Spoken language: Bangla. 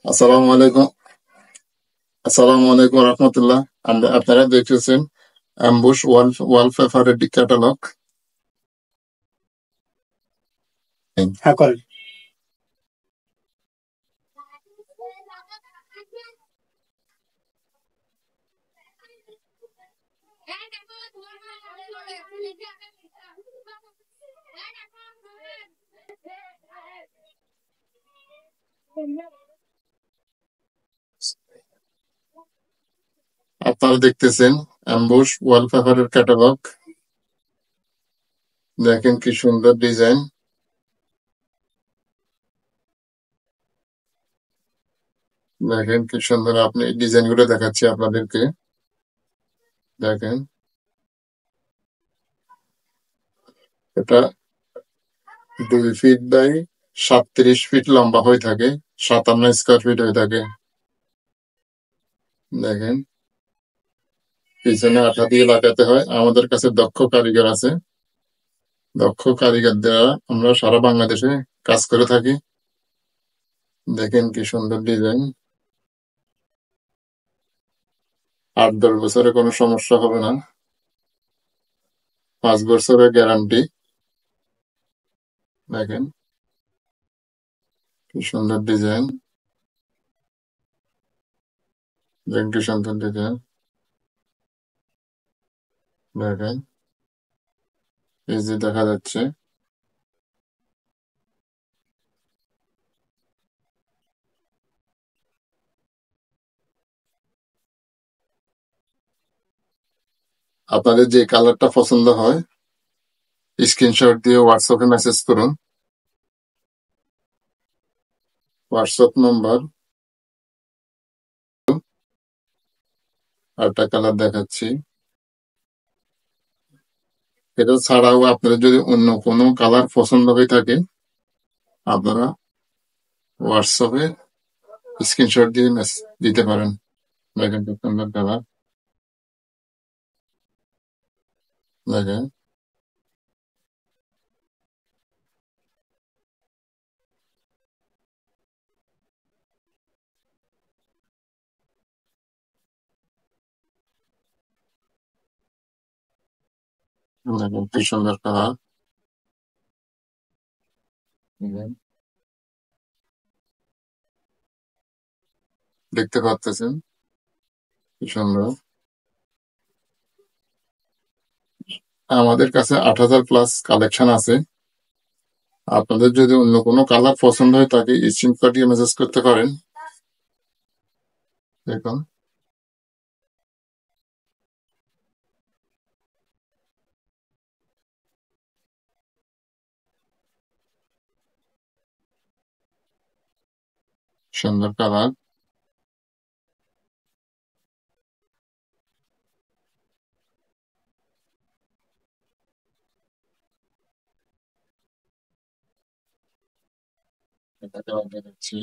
আসসালামু আলাইকুম। আসসালামু আলাইকুম রহমতুল্লাহ। আপনারা দেখতেছেন অ্যাম্বুশ ওয়ালপেপারের ক্যাটালগ। হ্যাঁ, করেন। আপনারা দেখতেছেন অ্যাম্বুশ ওয়ালপেপারের ক্যাটালগ। দেখেন কি সুন্দর ডিজাইন। দেখেন কি সুন্দর, আপনি ডিজাইন গুলো দেখাচ্ছি আপনাদেরকে। দেখেন, এটা 2 ফিট বাই 37 ফিট লম্বা হয়ে থাকে, 57 স্কোয়ার ফিট হয়ে থাকে। দেখেন, পিছনে আঠা দিয়ে লাগাতে হয়। আমাদের কাছে দক্ষ কারিগর আছে। দক্ষ কারিগর দ্বারা আমরা সারা বাংলাদেশে কাজ করে থাকি। দেখেন কি সুন্দর ডিজাইন। 8-10 বছরে কোনো সমস্যা হবে না। 5 বছরের গ্যারান্টি। দেখেন কি সুন্দর ডিজাইন। দেখেন কি সুন্দর ডিজাইন। দেখেন, এই যে দেখা যাচ্ছে। আপনাদের যে কালারটা পছন্দ হয় স্ক্রিনশট দিয়ে হোয়াটসঅ্যাপে মেসেজ করুন। হোয়াটসঅ্যাপ নম্বর। আরেকটা কালার দেখাচ্ছি। এটা ছাড়াও আপনাদের যদি অন্য কোনো কালার পছন্দ হয়ে থাকে আপনারা হোয়াটসঅ্যাপে স্ক্রিনশট দিয়ে মেসেজ দিতে পারেন। দেখেন কি সুন্দর কালার। দেখেন, দেখেন কি সুন্দর কালার। দেখতে পাচ্ছেন কি সুন্দর। আমাদের কাছে 8,000+ কালেকশন আছে। আপনাদের যদি অন্য কোনো কালার পছন্দ হয় তাকে স্ক্রিনশট দিয়ে মেসেজ করতে পারেন। দেখুন, সুন্দর কালার। এটাকে লাগিয়ে দিচ্ছি।